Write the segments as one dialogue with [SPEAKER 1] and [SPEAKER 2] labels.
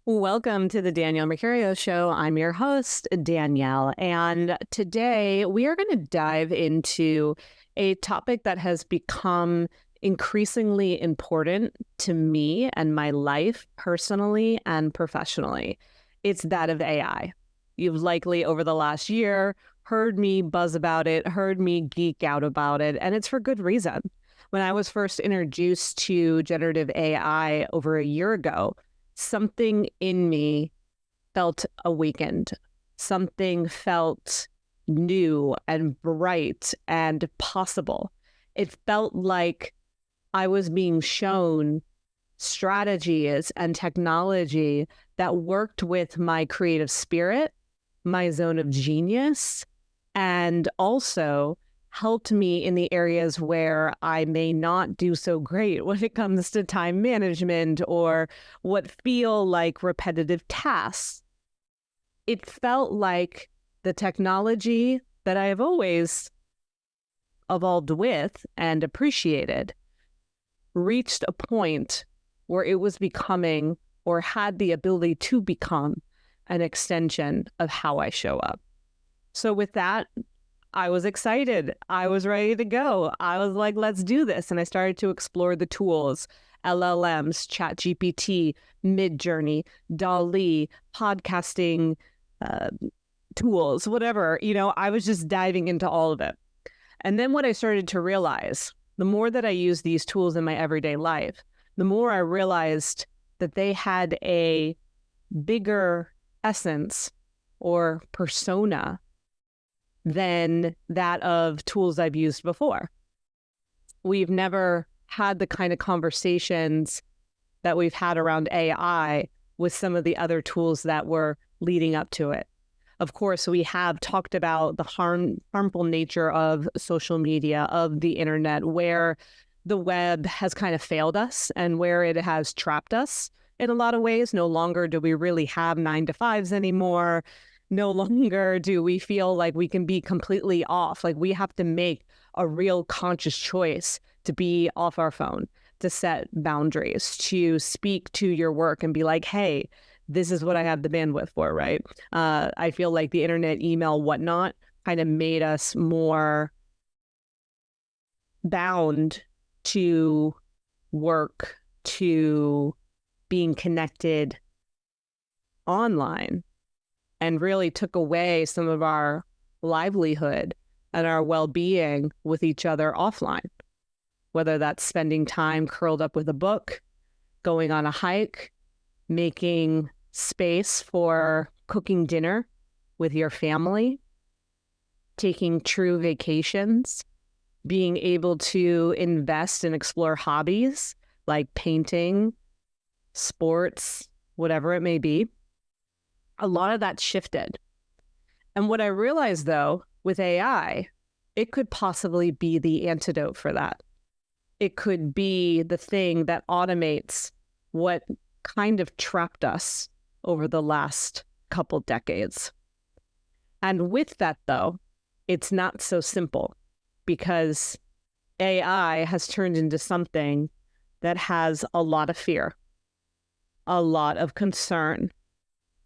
[SPEAKER 1] Welcome to the Danielle Mercurio Show. I'm your host, Danielle, and today we are going to dive into a topic that has become increasingly important to me and my life personally and professionally. It's that of AI. You've likely over the last year heard me buzz about it, heard me geek out about it, and it's for good reason. When I was first introduced to generative AI over a year ago, something in me felt awakened. Something felt new and bright and possible. It felt like I was being shown strategies and technology that worked with my creative spirit, my zone of genius, and also helped me in the areas where I may not do so great when it comes to time management or what feel like repetitive tasks. It felt like the technology that I have always evolved with and appreciated reached a point where it was becoming or had the ability to become an extension of how I show up. So with that, I was excited. I was ready to go. I was like, let's do this. And I started to explore the tools, LLMs, ChatGPT, Midjourney, DALL-E, podcasting tools, whatever. I was just diving into all of it. And then what I started to realize, the more that I use these tools in my everyday life, the more I realized that they had a bigger essence or persona than that of tools I've used before. We've never had the kind of conversations that we've had around AI with some of the other tools that were leading up to it. Of course, we have talked about the harmful nature of social media, of the internet, where the web has kind of failed us and where it has trapped us in a lot of ways. No longer do we really have 9-to-5s anymore. No longer do we feel like we can be completely off. Like we have to make a real conscious choice to be off our phone, to set boundaries, to speak to your work and be like, hey, this is what I have the bandwidth for, right? I feel like the internet, email, whatnot kind of made us more bound to work, to being connected online, and really took away some of our livelihood and our well-being with each other offline, whether that's spending time curled up with a book, going on a hike, making space for cooking dinner with your family, taking true vacations, being able to invest and explore hobbies like painting, sports, whatever it may be. A lot of that shifted. And what I realized, though, with AI, it could possibly be the antidote for that. It could be the thing that automates what kind of trapped us over the last couple decades. And with that, though, it's not so simple because AI has turned into something that has a lot of fear, a lot of concern,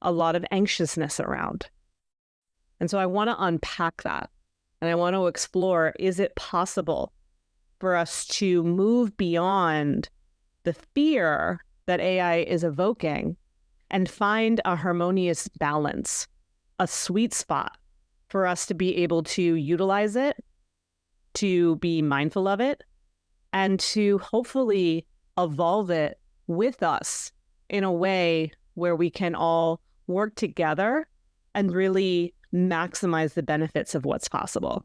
[SPEAKER 1] a lot of anxiousness around. And so I want to unpack that. And I want to explore, is it possible for us to move beyond the fear that AI is evoking and find a harmonious balance, a sweet spot for us to be able to utilize it, to be mindful of it, and to hopefully evolve it with us in a way where we can all work together and really maximize the benefits of what's possible.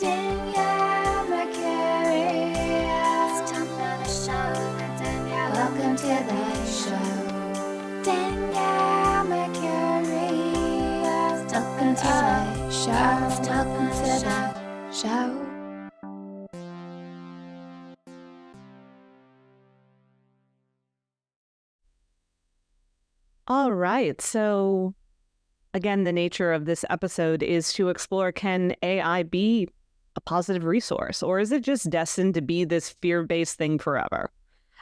[SPEAKER 2] Danielle Mercurio. It's time for the show. Danielle, welcome to the show. Danielle Mercurio. Welcome to the show. Welcome to the show.
[SPEAKER 1] All right. So, again, the nature of this episode is to explore, can AI be a positive resource, or is it just destined to be this fear-based thing forever?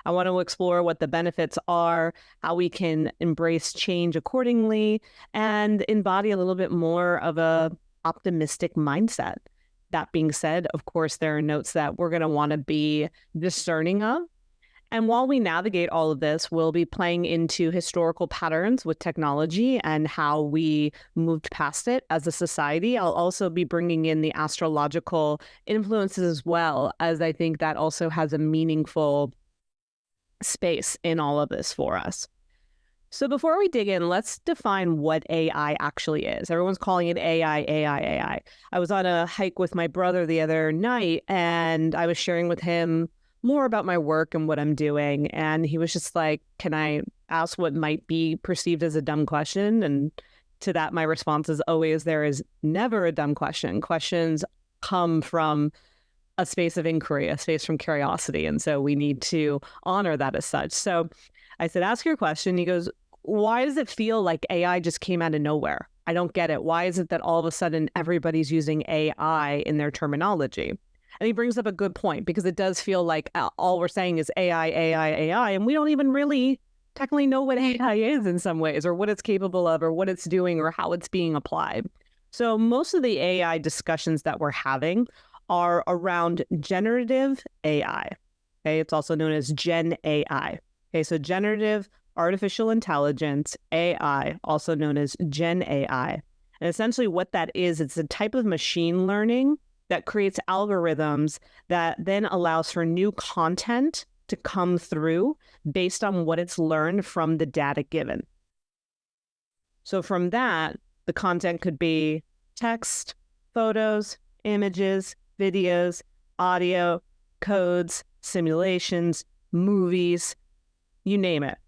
[SPEAKER 1] I want to explore what the benefits are, how we can embrace change accordingly, and embody a little bit more of a optimistic mindset. That being said, of course, there are notes that we're going to want to be discerning of. And while we navigate all of this, we'll be playing into historical patterns with technology and how we moved past it as a society. I'll also be bringing in the astrological influences as well, as I think that also has a meaningful space in all of this for us. So before we dig in, let's define what AI actually is. Everyone's calling it AI, AI, AI. I was on a hike with my brother the other night, and I was sharing with him more about my work and what I'm doing. And he was just like, can I ask what might be perceived as a dumb question? And to that, my response is always, there is never a dumb question. Questions come from a space of inquiry, a space from curiosity. And so we need to honor that as such. So I said, ask your question. He goes, why does it feel like AI just came out of nowhere? I don't get it. Why is it that all of a sudden everybody's using AI in their terminology? And he brings up a good point, because it does feel like all we're saying is AI, AI, AI, and we don't even really technically know what AI is in some ways, or what it's capable of, or what it's doing, or how it's being applied. So most of the AI discussions that we're having are around generative AI. Okay, it's also known as Gen AI. Okay, so generative artificial intelligence, AI, also known as Gen AI. And essentially what that is, it's a type of machine learning that creates algorithms that then allows for new content to come through based on what it's learned from the data given. So from that, the content could be text, photos, images, videos, audio, codes, simulations, movies, you name it.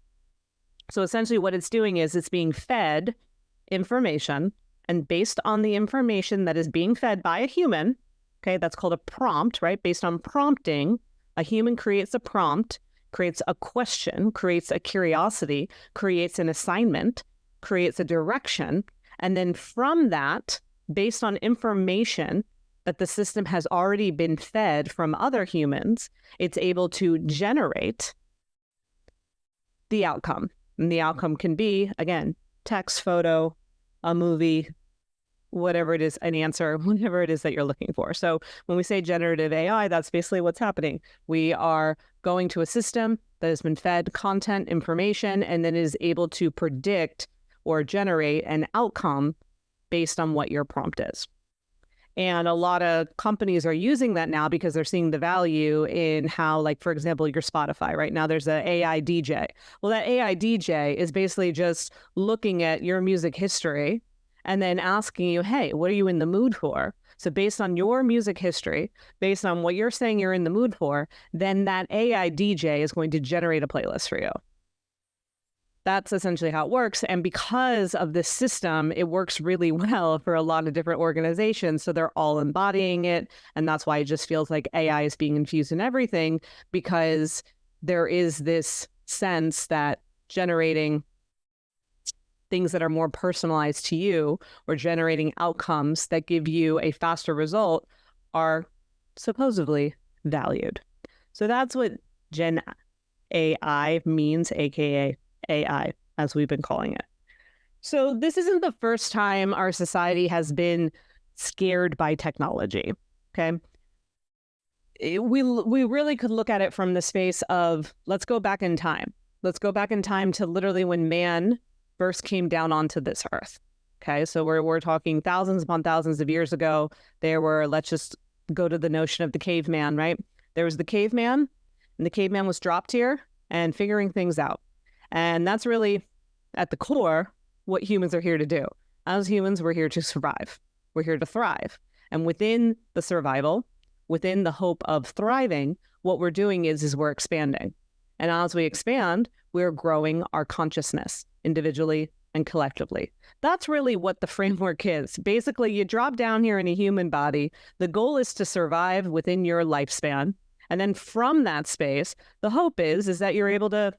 [SPEAKER 1] So essentially what it's doing is it's being fed information, and based on the information that is being fed by a human, okay, that's called a prompt, right? Based on prompting, a human creates a prompt, creates a question, creates a curiosity, creates an assignment, creates a direction, and then from that, based on information that the system has already been fed from other humans, it's able to generate the outcome. And the outcome can be, again, text, photo, a movie, whatever it is, an answer, whatever it is that you're looking for. So when we say generative AI, that's basically what's happening. We are going to a system that has been fed content, information, and then is able to predict or generate an outcome based on what your prompt is. And a lot of companies are using that now because they're seeing the value in how, like, for example, your Spotify right now, there's an AI DJ. Well, that AI DJ is basically just looking at your music history and then asking you, hey, what are you in the mood for? So based on your music history, based on what you're saying you're in the mood for, then that AI DJ is going to generate a playlist for you. That's essentially how it works. And because of this system, it works really well for a lot of different organizations. So they're all embodying it. And that's why it just feels like AI is being infused in everything, because there is this sense that generating things that are more personalized to you, or generating outcomes that give you a faster result, are supposedly valued. So that's what Gen AI means, aka AI, as we've been calling it. So this isn't the first time our society has been scared by technology, okay? We really could look at it from the space of, let's go back in time. Let's go back in time to literally when man first came down onto this earth, okay? So we're talking thousands upon thousands of years ago. There were, let's just go to the notion of the caveman, right? There was the caveman, and the caveman was dropped here and figuring things out. And that's really, at the core, what humans are here to do. As humans, we're here to survive. We're here to thrive. And within the survival, within the hope of thriving, what we're doing is we're expanding. And as we expand, we're growing our consciousness individually and collectively. That's really what the framework is. Basically, you drop down here in a human body. The goal is to survive within your lifespan. And then from that space, the hope is that you're able to,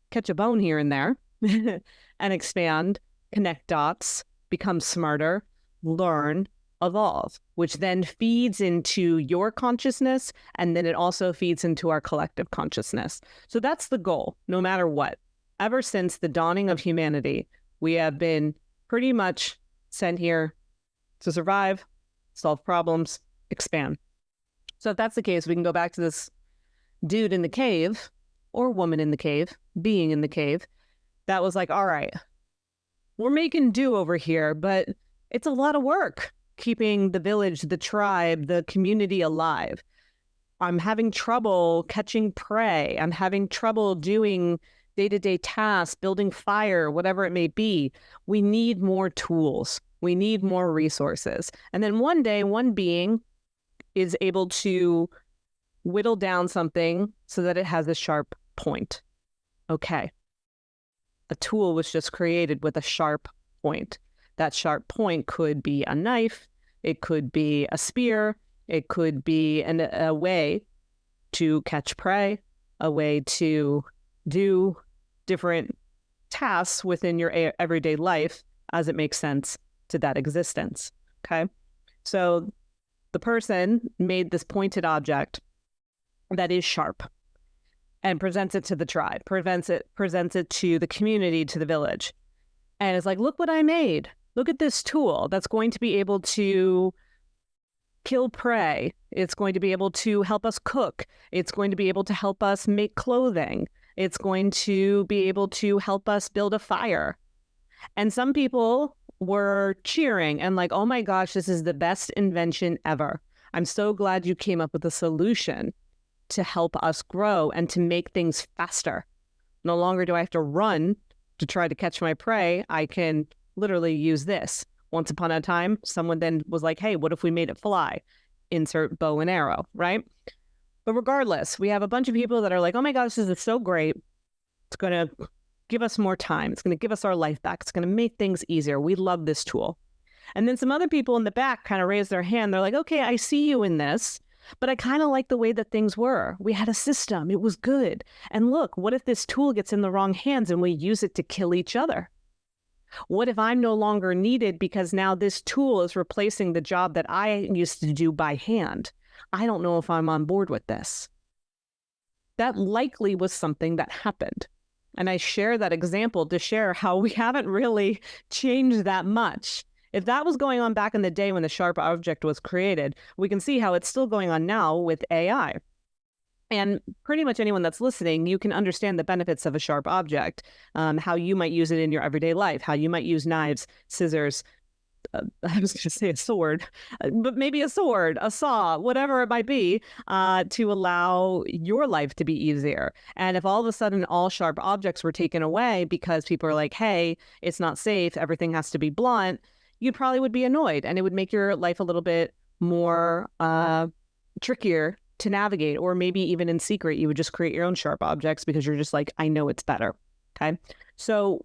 [SPEAKER 1] catch a bone here and there, and expand, connect dots, become smarter, learn, evolve, which then feeds into your consciousness, and then it also feeds into our collective consciousness. So that's the goal, no matter what. Ever since the dawning of humanity, we have been pretty much sent here to survive, solve problems, expand. So if that's the case, we can go back to this dude in the cave or woman in the cave, being in the cave, that was like, all right, we're making do over here, but it's a lot of work keeping the village, the tribe, the community alive. I'm having trouble catching prey. I'm having trouble doing day-to-day tasks, building fire, whatever it may be. We need more tools. We need more resources. And then one day, one being is able to whittle down something so that it has a sharp point. Okay. A tool was just created with a sharp point. That sharp point could be a knife, it could be a spear, it could be a way to catch prey, a way to do different tasks within your everyday life as it makes sense to that existence. Okay. So the person made this pointed object that is sharp and presents it to the tribe, presents it to the community, to the village. And it's like, look what I made. Look at this tool that's going to be able to kill prey. It's going to be able to help us cook. It's going to be able to help us make clothing. It's going to be able to help us build a fire. And some people were cheering and like, oh my gosh, this is the best invention ever. I'm so glad you came up with a solution to help us grow and to make things faster. No longer do I have to run to try to catch my prey. I can literally use this. Once upon a time, someone then was like, hey, what if we made it fly? Insert bow and arrow, right? But regardless, we have a bunch of people that are like, oh my gosh, this is so great. It's going to give us more time. It's going to give us our life back. It's going to make things easier. We love this tool. And then some other people in the back kind of raise their hand. They're like, okay, I see you in this. But I kind of like the way that things were. We had a system. It was good. And look, what if this tool gets in the wrong hands and we use it to kill each other? What if I'm no longer needed because now this tool is replacing the job that I used to do by hand? I don't know if I'm on board with this. That likely was something that happened. And I share that example to share how we haven't really changed that much. If that was going on back in the day when the sharp object was created, we can see how it's still going on now with AI. And pretty much anyone that's listening, you can understand the benefits of a sharp object, how you might use it in your everyday life, how you might use knives, scissors, I was going to say a sword, but maybe a sword, a saw, whatever it might be, to allow your life to be easier. And if all of a sudden all sharp objects were taken away because people are like, hey, it's not safe, everything has to be blunt, you probably would be annoyed and it would make your life a little bit more trickier to navigate. Or maybe even in secret, you would just create your own sharp objects because you're just like, I know it's better. Okay. So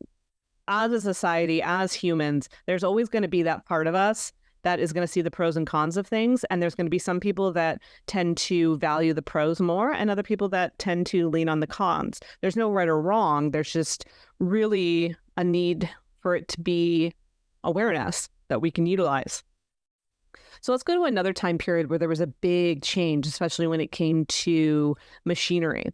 [SPEAKER 1] as a society, as humans, there's always going to be that part of us that is going to see the pros and cons of things. And there's going to be some people that tend to value the pros more and other people that tend to lean on the cons. There's no right or wrong. There's just really a need for it to be awareness that we can utilize. So let's go to another time period where there was a big change, especially when it came to machinery.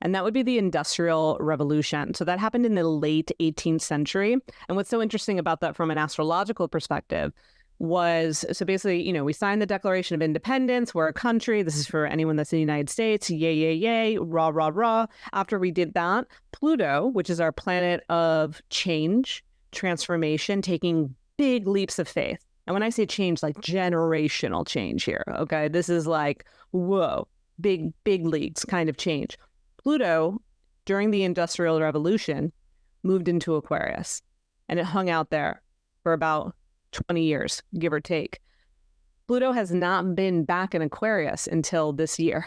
[SPEAKER 1] And that would be the Industrial Revolution. So that happened in the late 18th century. And what's so interesting about that from an astrological perspective was, so basically, you know, we signed the Declaration of Independence. We're a country. This is for anyone that's in the United States. Yay, yay, yay. Rah, rah, rah. After we did that, Pluto, which is our planet of change, transformation, taking big leaps of faith. And when I say change, like generational change here, okay? This is like, whoa, big leagues kind of change. Pluto, during the Industrial Revolution, moved into Aquarius, and it hung out there for about 20 years, give or take. Pluto has not been back in Aquarius until this year.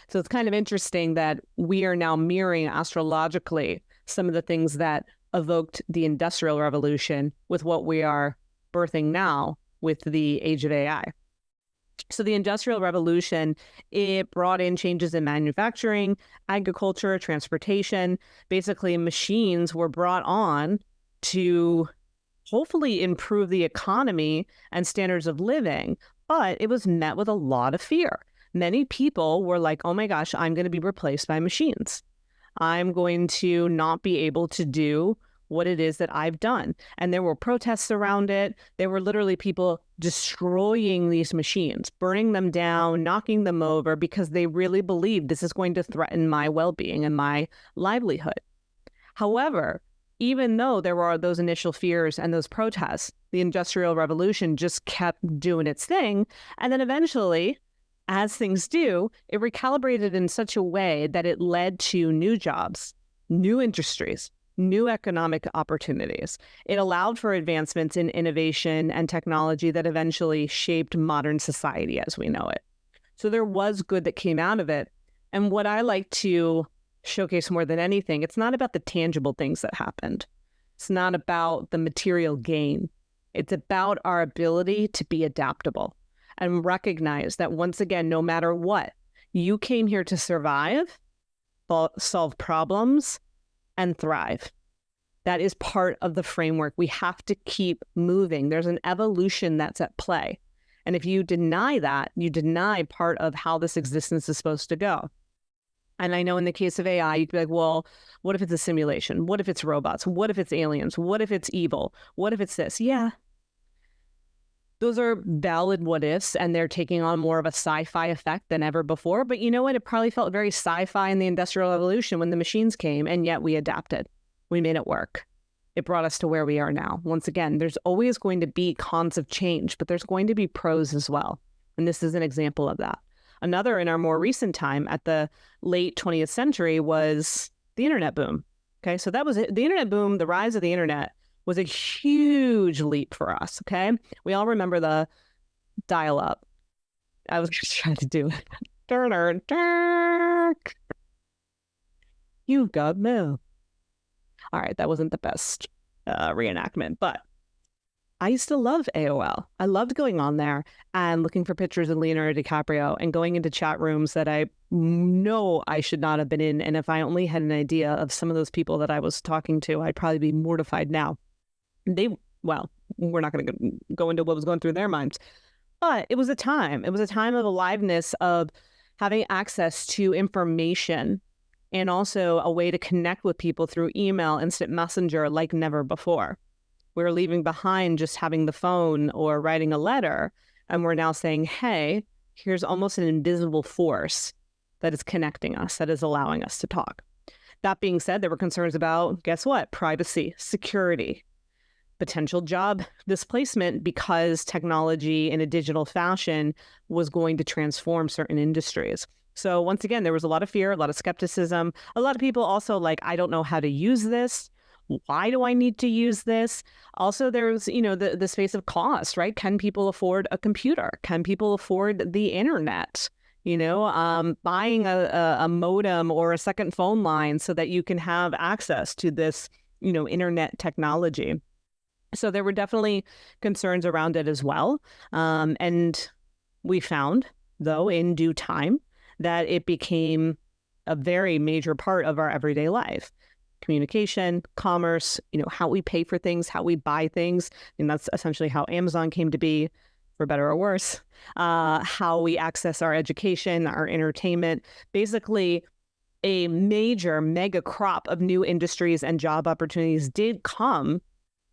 [SPEAKER 1] So it's kind of interesting that we are now mirroring astrologically some of the things that evoked the Industrial Revolution with what we are birthing now with the age of AI. So the Industrial Revolution, it brought in changes in manufacturing, agriculture, transportation. Basically, machines were brought on to hopefully improve the economy and standards of living, but it was met with a lot of fear. Many people were like, oh my gosh, I'm going to be replaced by machines. I'm going to not be able to do what it is that I've done. And there were protests around it. There were literally people destroying these machines, burning them down, knocking them over because they really believed this is going to threaten my well-being and my livelihood. However, even though there were those initial fears and those protests, the Industrial Revolution just kept doing its thing. And then eventually, as things do, it recalibrated in such a way that it led to new jobs, new industries, new economic opportunities. It allowed for advancements in innovation and technology that eventually shaped modern society as we know it. So there was good that came out of it. And what I like to showcase more than anything, it's not about the tangible things that happened. It's not about the material gain. It's about our ability to be adaptable and recognize that once again, no matter what, you came here to survive, solve problems, and thrive. That is part of the framework. We have to keep moving. There's an evolution that's at play. And if you deny that, you deny part of how this existence is supposed to go. And I know in the case of AI, you could be like, well, what if it's a simulation? What if it's robots? What if it's aliens? What if it's evil? What if it's this? Yeah. Those are valid what ifs, and they're taking on more of a sci-fi effect than ever before. But you know what? It probably felt very sci-fi in the Industrial Revolution when the machines came, and yet we adapted. We made it work. It brought us to where we are now. Once again, there's always going to be cons of change, but there's going to be pros as well. And this is an example of that. Another in our more recent time at the late 20th century was the internet boom. Okay, so that was it. The internet boom, the rise of the internet was a huge leap for us. Okay, we all remember the dial-up. I was just trying to do it. You've got mail. All right, that wasn't the best reenactment, but I used to love AOL. I loved going on there and looking for pictures of Leonardo DiCaprio and going into chat rooms that I know I should not have been in. And if I only had an idea of some of those people that I was talking to, I'd probably be mortified now. Well, we're not going to go into what was going through their minds, but it was a time. It was a time of aliveness, of having access to information and also a way to connect with people through email, instant messenger like never before. We're leaving behind just having the phone or writing a letter, and we're now saying, hey, here's almost an invisible force that is connecting us, that is allowing us to talk. That being said, there were concerns about, guess what? Privacy, security, potential job displacement because technology in a digital fashion was going to transform certain industries. So once again, there was a lot of fear, a lot of skepticism. A lot of people also like, I don't know how to use this. Why do I need to use this? Also, there's, the space of cost, right? Can people afford a computer? Can people afford the internet? Buying a modem or a second phone line so that you can have access to this, internet technology. So there were definitely concerns around it as well. And we found, though, in due time, that it became a very major part of our everyday life. Communication, commerce, how we pay for things, how we buy things. And that's essentially how Amazon came to be, for better or worse. How we access our education, our entertainment. Basically, a major mega crop of new industries and job opportunities did come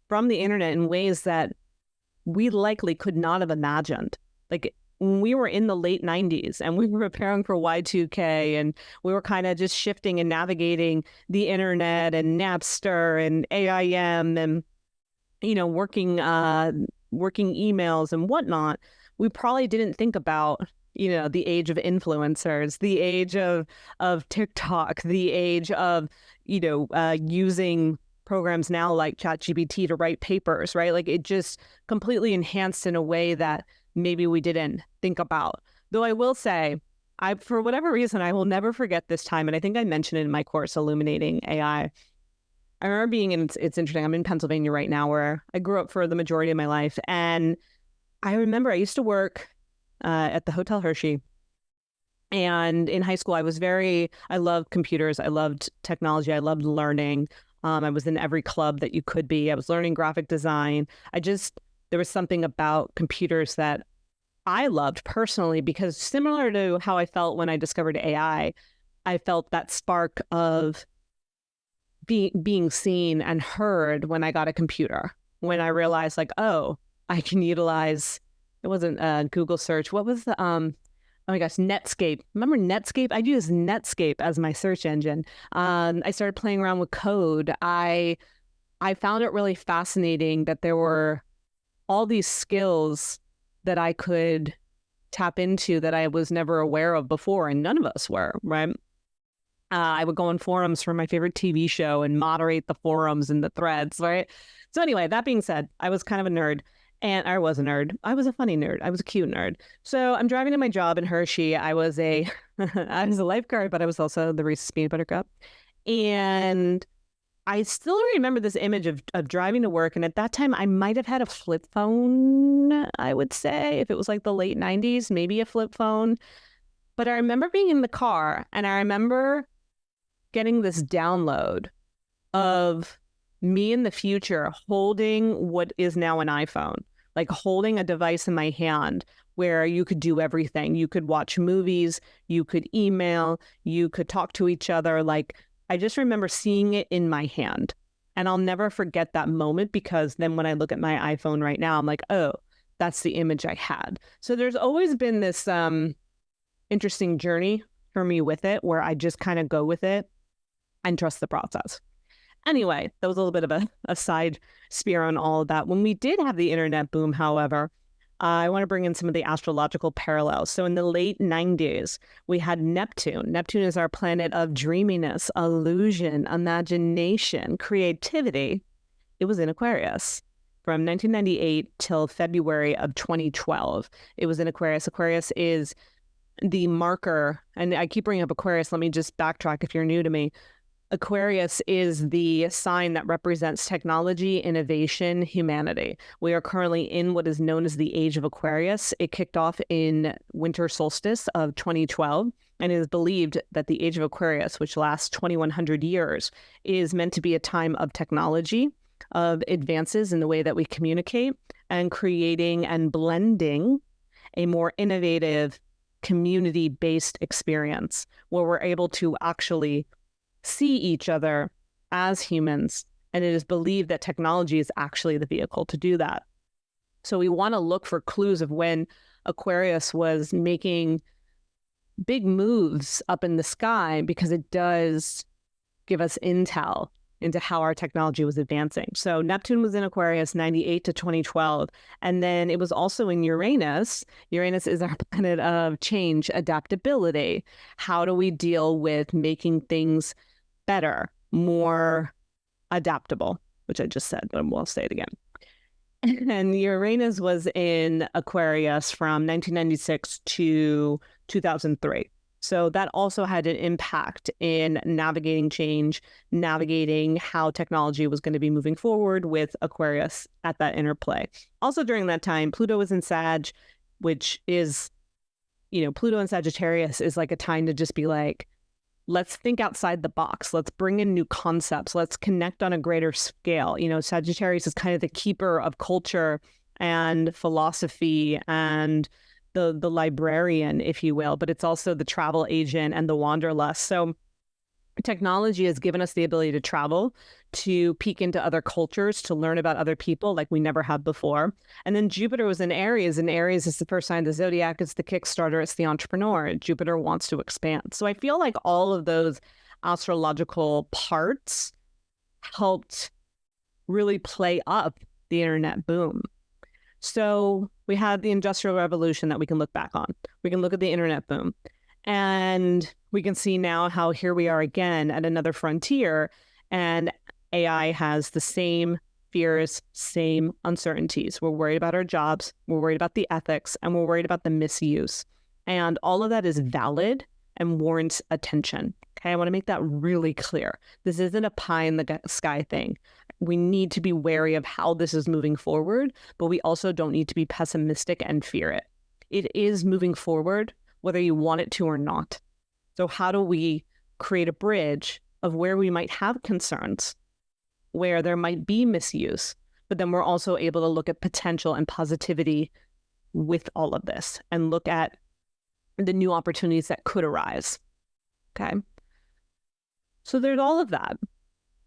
[SPEAKER 1] from the internet in ways that we likely could not have imagined. Like, when we were in the late 90s and we were preparing for Y2K and we were kind of just shifting and navigating the internet and Napster and AIM and, working emails and whatnot, we probably didn't think about, the age of influencers, the age of TikTok, the age of, using programs now like ChatGPT to write papers, right? Like, it just completely enhanced in a way that maybe we didn't think about. Though I will say, for whatever reason, I will never forget this time. And I think I mentioned it in my course, Illuminating AI. I remember being in, it's interesting, I'm in Pennsylvania right now, where I grew up for the majority of my life. And I remember I used to work at the Hotel Hershey. And in high school, I loved computers. I loved technology. I loved learning. I was in every club that you could be. I was learning graphic design. There was something about computers that I loved personally, because similar to how I felt when I discovered AI, I felt that spark of being seen and heard when I got a computer, when I realized like, oh, I can utilize, it wasn't a Google search. What was the, oh my gosh, Netscape. Remember Netscape? I used Netscape as my search engine. I started playing around with code. I found it really fascinating that there were all these skills that I could tap into that I was never aware of before, and none of us were, right? I would go on forums for my favorite TV show and moderate the forums and the threads, right? So anyway, that being said, I was kind of a nerd. And I was a nerd. I was a funny nerd. I was a cute nerd. So I'm driving to my job in Hershey. I was a lifeguard, but I was also the Reese's Peanut Butter Cup. And I still remember this image of driving to work. And at that time, I might have had a flip phone, I would say. If it was like the late 90s, maybe a flip phone. But I remember being in the car, and I remember getting this download of me in the future holding what is now an iPhone, like holding a device in my hand where you could do everything. You could watch movies, you could email, you could talk to each other. Like, I just remember seeing it in my hand. And I'll never forget that moment, because then when I look at my iPhone right now, I'm like, oh, that's the image I had. So there's always been this interesting journey for me with it, where I just kind of go with it and trust the process. Anyway, that was a little bit of a side spear on all of that. When we did have the internet boom, however, I want to bring in some of the astrological parallels. So in the late 90s, we had Neptune. Neptune is our planet of dreaminess, illusion, imagination, creativity. It was in Aquarius from 1998 till February of 2012. It was in Aquarius. Aquarius is the marker, and I keep bringing up Aquarius. Let me just backtrack if you're new to me. Aquarius is the sign that represents technology, innovation, humanity. We are currently in what is known as the Age of Aquarius. It kicked off in winter solstice of 2012, and it is believed that the Age of Aquarius, which lasts 2,100 years, is meant to be a time of technology, of advances in the way that we communicate, and creating and blending a more innovative, community-based experience where we're able to actually see each other as humans. And it is believed that technology is actually the vehicle to do that. So we want to look for clues of when Aquarius was making big moves up in the sky, because it does give us intel into how our technology was advancing. So Neptune was in Aquarius 98 to 2012. And then it was also in Uranus. Uranus is our planet of change, adaptability. How do we deal with making things better, more adaptable, which I just said, but we'll say it again. And Uranus was in Aquarius from 1996 to 2003. So that also had an impact in navigating change, navigating how technology was going to be moving forward with Aquarius at that interplay. Also during that time, Pluto was in Sag, which is, Pluto in Sagittarius is like a time to just be like, let's think outside the box. Let's bring in new concepts. Let's connect on a greater scale. Sagittarius is kind of the keeper of culture and philosophy and the librarian, if you will, but it's also the travel agent and the wanderlust. So technology has given us the ability to travel, to peek into other cultures, to learn about other people like we never have before. And then Jupiter was in Aries, and Aries is the first sign of the zodiac. It's the Kickstarter. It's the entrepreneur. Jupiter wants to expand. So I feel like all of those astrological parts helped really play up the internet boom. So we had the Industrial Revolution that we can look back on. We can look at the internet boom. And we can see now how here we are again at another frontier, and AI has the same fears, same uncertainties. We're worried about our jobs, we're worried about the ethics, and we're worried about the misuse. And all of that is valid and warrants attention. Okay, I want to make that really clear. This isn't a pie in the sky thing. We need to be wary of how this is moving forward, but we also don't need to be pessimistic and fear it. It is moving forward, whether you want it to or not. So how do we create a bridge of where we might have concerns, where there might be misuse, but then we're also able to look at potential and positivity with all of this and look at the new opportunities that could arise. Okay. So there's all of that.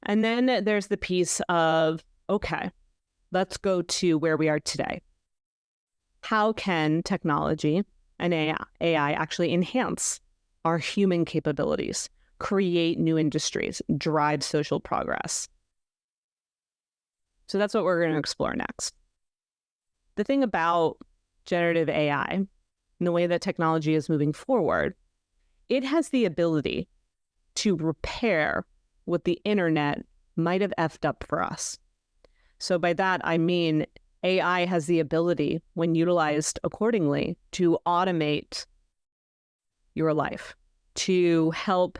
[SPEAKER 1] And then there's the piece of, okay, let's go to where we are today. How can technology and AI actually enhance our human capabilities, create new industries, drive social progress? So that's what we're going to explore next. The thing about generative AI and the way that technology is moving forward, it has the ability to repair what the internet might have effed up for us. So by that, I mean AI has the ability, when utilized accordingly, to automate your life, to help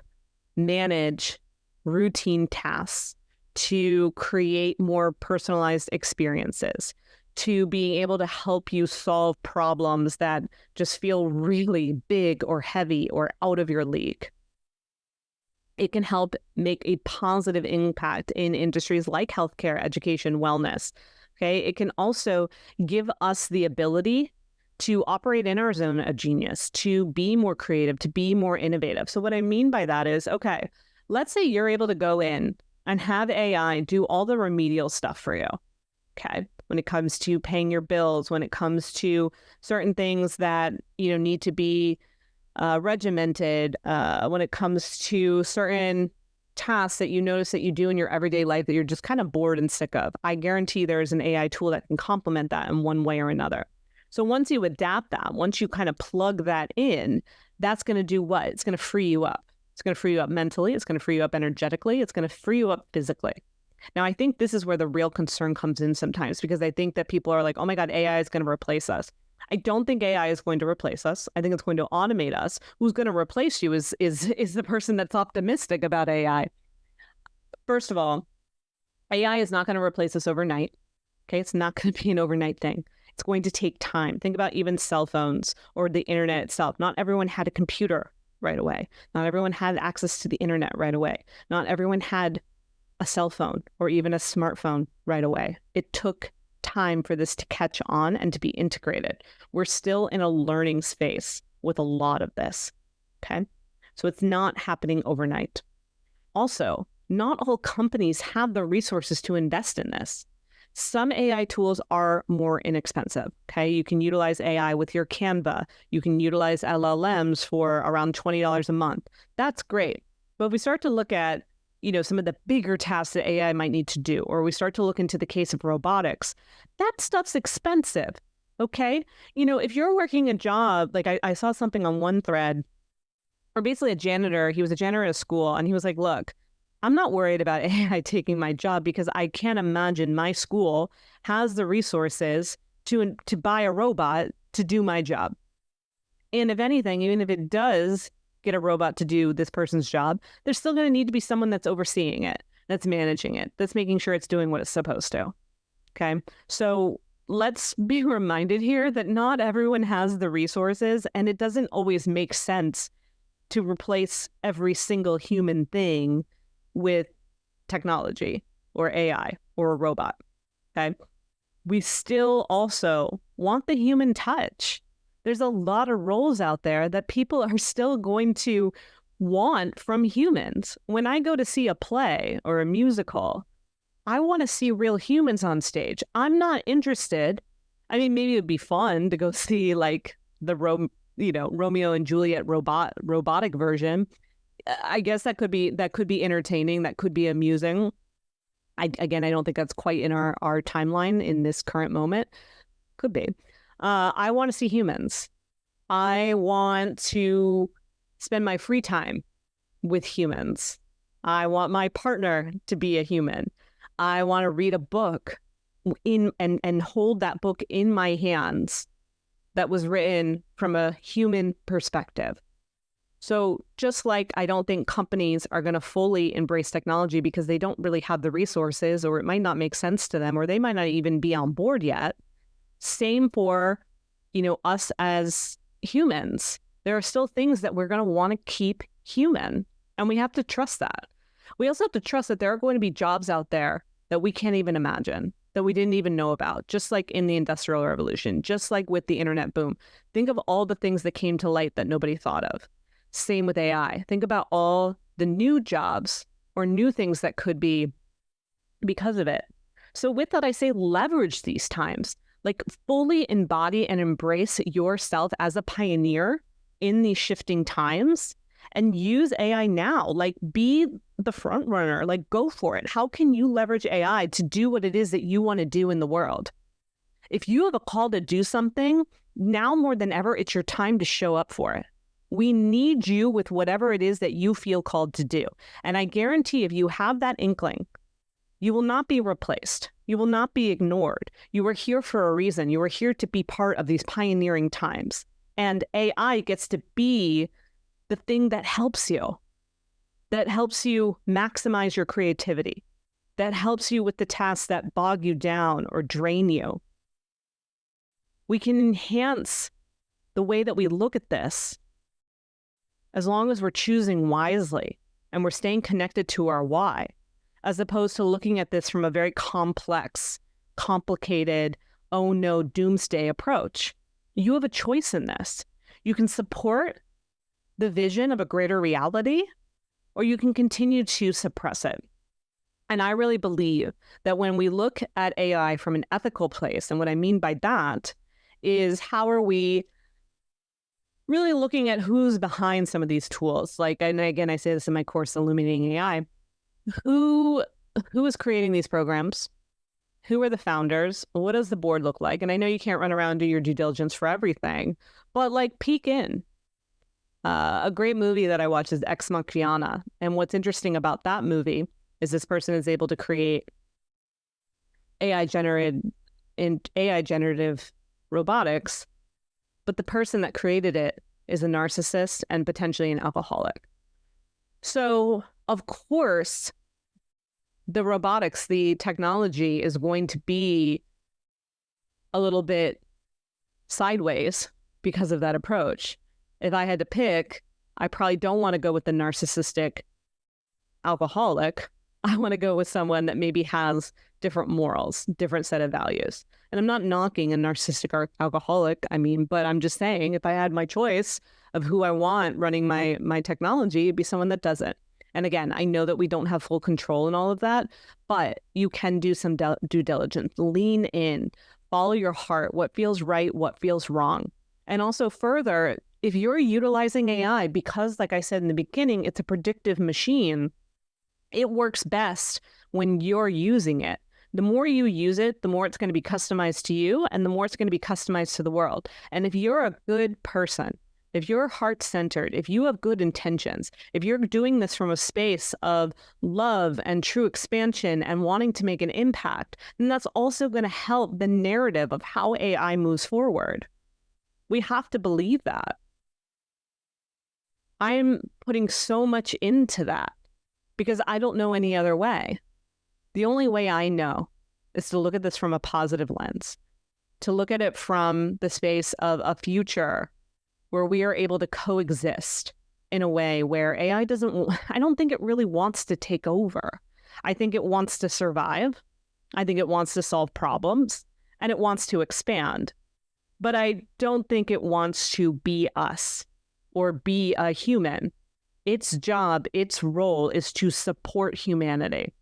[SPEAKER 1] manage routine tasks, to create more personalized experiences, to being able to help you solve problems that just feel really big or heavy or out of your league. It can help make a positive impact in industries like healthcare, education, wellness. Okay. It can also give us the ability to operate in our zone of genius, to be more creative, to be more innovative. So what I mean by that is, okay, let's say you're able to go in and have AI do all the remedial stuff for you. Okay. When it comes to paying your bills, when it comes to certain things that, need to be regimented, when it comes to certain tasks that you notice that you do in your everyday life that you're just kind of bored and sick of. I guarantee there's an AI tool that can complement that in one way or another. So once you adapt that, once you kind of plug that in, that's going to do what? It's going to free you up. It's going to free you up mentally. It's going to free you up energetically. It's going to free you up physically. Now, I think this is where the real concern comes in sometimes, because I think that people are like, oh my God, AI is going to replace us. I don't think AI is going to replace us. I think it's going to automate us. Who's going to replace you is the person that's optimistic about AI. First of all, AI is not going to replace us overnight. Okay, it's not going to be an overnight thing. It's going to take time. Think about even cell phones or the internet itself. Not everyone had a computer right away. Not everyone had access to the internet right away. Not everyone had a cell phone or even a smartphone right away. It took time for this to catch on and to be integrated. We're still in a learning space with a lot of this. Okay. So it's not happening overnight. Also, not all companies have the resources to invest in this. Some AI tools are more inexpensive. Okay. You can utilize AI with your Canva. You can utilize LLMs for around $20 a month. That's great. But if we start to look at some of the bigger tasks that AI might need to do, or we start to look into the case of robotics, that stuff's expensive, okay? If you're working a job, like I saw something on one thread, or basically a janitor, he was a janitor at a school, and he was like, look, I'm not worried about AI taking my job because I can't imagine my school has the resources to buy a robot to do my job. And if anything, even if it does get a robot to do this person's job, there's still going to need to be someone that's overseeing it, that's managing it, that's making sure it's doing what it's supposed to. Okay. So let's be reminded here that not everyone has the resources, and it doesn't always make sense to replace every single human thing with technology or AI or a robot. Okay. We still also want the human touch. There's a lot of roles out there that people are still going to want from humans. When I go to see a play or a musical, I want to see real humans on stage. I'm not interested. I mean, maybe it'd be fun to go see like the Romeo and Juliet robotic version. I guess that could be entertaining. That could be amusing. I don't think that's quite in our timeline in this current moment. Could be. I want to see humans. I want to spend my free time with humans. I want my partner to be a human. I want to read a book and hold that book in my hands that was written from a human perspective. So just like I don't think companies are going to fully embrace technology because they don't really have the resources, or it might not make sense to them, or they might not even be on board yet. Same for us as humans. There are still things that we're going to want to keep human, and we have to trust that. We also have to trust that there are going to be jobs out there that we can't even imagine, that we didn't even know about, just like in the Industrial Revolution, just like with the internet boom. Think of all the things that came to light that nobody thought of. Same with AI. Think about all the new jobs or new things that could be because of it. So with that, I say leverage these times, like fully embody and embrace yourself as a pioneer in these shifting times, and use AI now. Like, be the front runner, like go for it. How can you leverage AI to do what it is that you want to do in the world? If you have a call to do something, now more than ever, it's your time to show up for it. We need you with whatever it is that you feel called to do. And I guarantee if you have that inkling, you will not be replaced. You will not be ignored. You are here for a reason. You are here to be part of these pioneering times. And AI gets to be the thing that helps you maximize your creativity, that helps you with the tasks that bog you down or drain you. We can enhance the way that we look at this as long as we're choosing wisely and we're staying connected to our why, as opposed to looking at this from a very complex, complicated, oh no, doomsday approach. You have a choice in this. You can support the vision of a greater reality, or you can continue to suppress it. And I really believe that when we look at AI from an ethical place, and what I mean by that is how are we really looking at who's behind some of these tools? Like, and again, I say this in my course, Illuminating AI. Who is creating these programs? Who are the founders? What does the board look like? And I know you can't run around and do your due diligence for everything, but like peek in. A great movie that I watched is Ex Machina. And what's interesting about that movie is this person is able to create AI generative robotics, but the person that created it is a narcissist and potentially an alcoholic. So, of course, the robotics, the technology is going to be a little bit sideways because of that approach. If I had to pick, I probably don't want to go with the narcissistic alcoholic. I want to go with someone that maybe has different morals, different set of values. And I'm not knocking a narcissistic alcoholic, but I'm just saying if I had my choice of who I want running my technology, it'd be someone that doesn't. And again, I know that we don't have full control in all of that, but you can do some due diligence, lean in, follow your heart, what feels right, what feels wrong. And also further, if you're utilizing AI, because like I said in the beginning, it's a predictive machine, it works best when you're using it. The more you use it, the more it's going to be customized to you and the more it's going to be customized to the world. And if you're a good person, if you're heart-centered, if you have good intentions, if you're doing this from a space of love and true expansion and wanting to make an impact, then that's also going to help the narrative of how AI moves forward. We have to believe that. I'm putting so much into that because I don't know any other way. The only way I know is to look at this from a positive lens, to look at it from the space of a future where we are able to coexist in a way where AI I don't think it really wants to take over. I think it wants to survive. I think it wants to solve problems and it wants to expand. But I don't think it wants to be us or be a human. Its job, its role is to support humanity.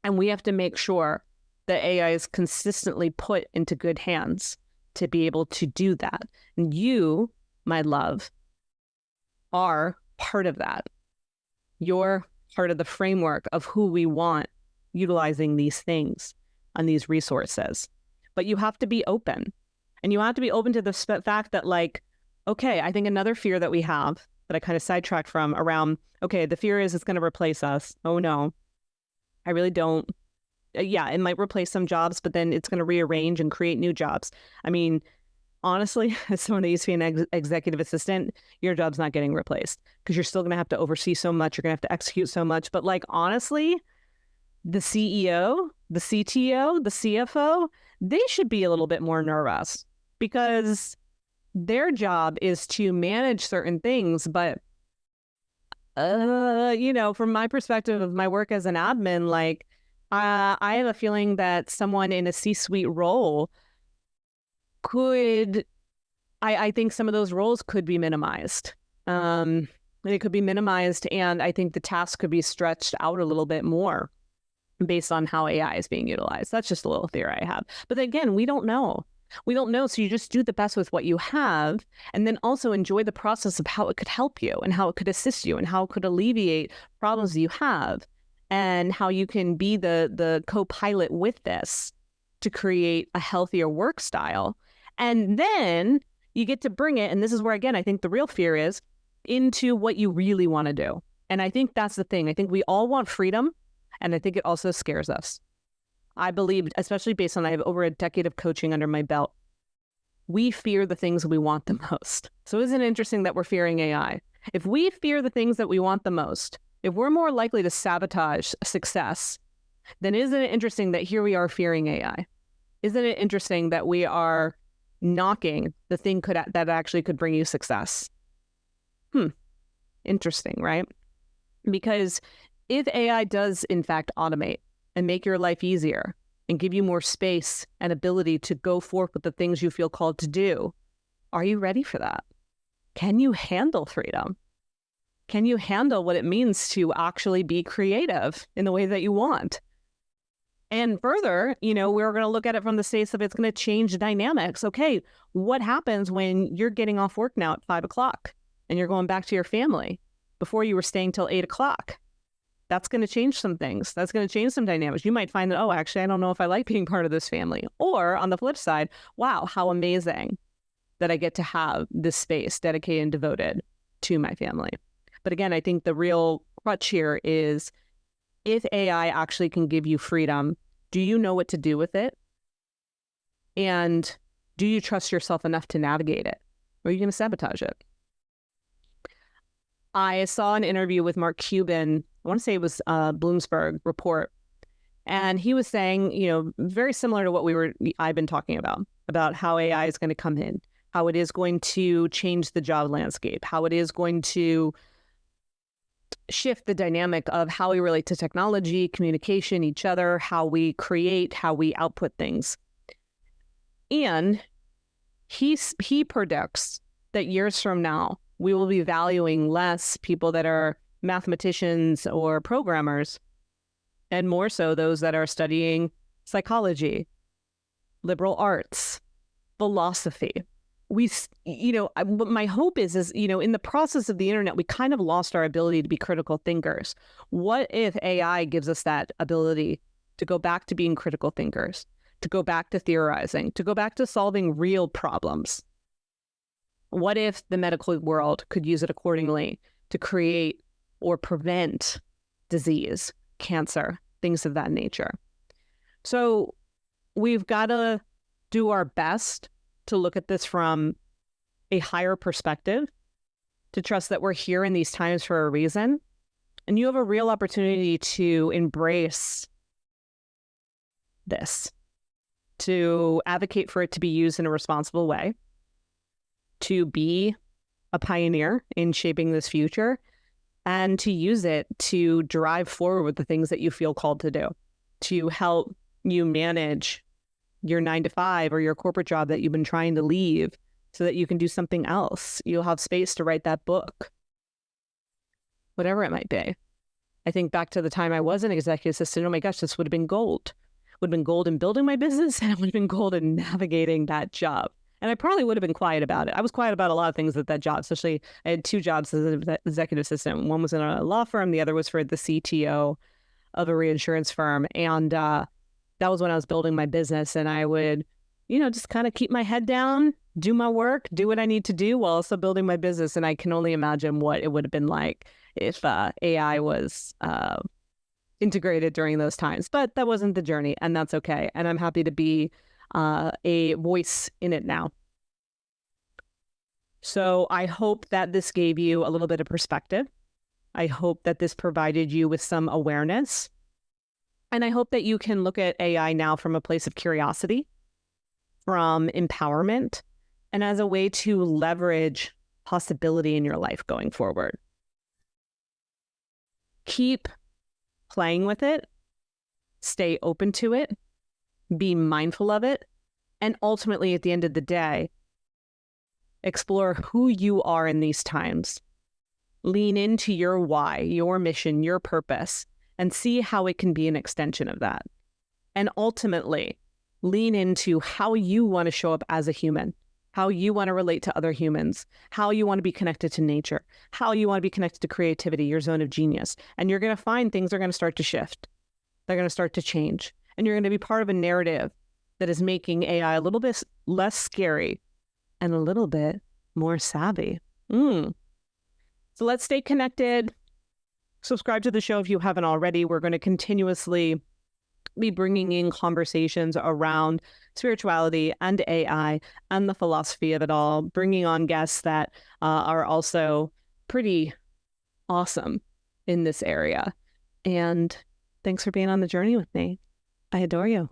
[SPEAKER 1] And we have to make sure that AI is consistently put into good hands to be able to do that. And you, my love, are part of that. You're part of the framework of who we want utilizing these things and these resources. But you have to be open. And you have to be open to the fact that, like, okay, I think another fear that we have that I kind of sidetracked from around, okay, the fear is it's going to replace us. Oh, no, I really don't. Yeah, it might replace some jobs, but then it's going to rearrange and create new jobs. I mean, honestly, as someone that used to be an executive assistant, your job's not getting replaced because you're still going to have to oversee so much. You're going to have to execute so much. But like, honestly, the CEO, the CTO, the CFO, they should be a little bit more nervous because Their job is to manage certain things, but from my perspective of my work as an admin, like I have a feeling that someone in a C-suite role could, I think some of those roles could be minimized. They could be minimized, and I think the task could be stretched out a little bit more based on how AI is being utilized. That's just a little theory I have. But again, we don't know. We don't know. So you just do the best with what you have, and then also enjoy the process of how it could help you and how it could assist you and how it could alleviate problems you have, and how you can be the co-pilot with this to create a healthier work style. And then you get to bring it, and this is where, again, I think the real fear is, into what you really want to do. And I think that's the thing. I think we all want freedom, and I think it also scares us. I believe, especially based on I have over a decade of coaching under my belt, we fear the things we want the most. So isn't it interesting that we're fearing AI? If we fear the things that we want the most, if we're more likely to sabotage success, then isn't it interesting that here we are fearing AI? Isn't it interesting that we are knocking the thing that actually could bring you success? Interesting, right? Because if AI does, in fact, automate and make your life easier and give you more space and ability to go forth with the things you feel called to do, are you ready for that? Can you handle freedom? Can you handle what it means to actually be creative in the way that you want? And further, we're going to look at it from the space of it's going to change dynamics. Okay, what happens when you're getting off work now at 5 o'clock and you're going back to your family? Before you were staying till 8 o'clock. That's going to change some things. That's going to change some dynamics. You might find that, oh, actually, I don't know if I like being part of this family. Or on the flip side, wow, how amazing that I get to have this space dedicated and devoted to my family. But again, I think the real crutch here is, if AI actually can give you freedom, do you know what to do with it? And do you trust yourself enough to navigate it? Or are you going to sabotage it? I saw an interview with Mark Cuban. I want to say it was a Bloomberg report. And he was saying, very similar to I've been talking about how AI is going to come in, how it is going to change the job landscape, how it is going to shift the dynamic of how we relate to technology, communication, each other, how we create, how we output things. And he predicts that years from now, we will be valuing less people that are mathematicians or programmers, and more so those that are studying psychology, liberal arts, philosophy. My hope is, in the process of the internet, we kind of lost our ability to be critical thinkers. What if AI gives us that ability to go back to being critical thinkers, to go back to theorizing, to go back to solving real problems? What if the medical world could use it accordingly to create or prevent disease, cancer, things of that nature? So we've got to do our best to look at this from a higher perspective, to trust that we're here in these times for a reason. And you have a real opportunity to embrace this, to advocate for it to be used in a responsible way, to be a pioneer in shaping this future, and to use it to drive forward with the things that you feel called to do, to help you manage your 9-to-5 or your corporate job that you've been trying to leave so that you can do something else. You'll have space to write that book, whatever it might be. I think back to the time I was an executive assistant, oh my gosh, this would have been gold. Would have been gold in building my business, and it would have been gold in navigating that job. And I probably would have been quiet about it. I was quiet about a lot of things at that job, especially I had 2 jobs as an executive assistant. One was in a law firm. The other was for the CTO of a reinsurance firm. And that was when I was building my business. And I would, just kind of keep my head down, do my work, do what I need to do while also building my business. And I can only imagine what it would have been like if AI was integrated during those times. But that wasn't the journey, and that's okay. And I'm happy to be a voice in it now. So I hope that this gave you a little bit of perspective. I hope that this provided you with some awareness. And I hope that you can look at AI now from a place of curiosity, from empowerment, and as a way to leverage possibility in your life going forward. Keep playing with it, stay open to it, be mindful of it, and ultimately, at the end of the day, explore who you are in these times. Lean into your why, your mission, your purpose, and see how it can be an extension of that. And ultimately, lean into how you want to show up as a human, how you want to relate to other humans, how you want to be connected to nature, how you want to be connected to creativity, your zone of genius. And you're going to find things are going to start to shift. They're going to start to change. And you're going to be part of a narrative that is making AI a little bit less scary and a little bit more savvy. So let's stay connected. Subscribe to the show if you haven't already. We're going to continuously be bringing in conversations around spirituality and AI and the philosophy of it all, bringing on guests that are also pretty awesome in this area. And thanks for being on the journey with me. I adore you.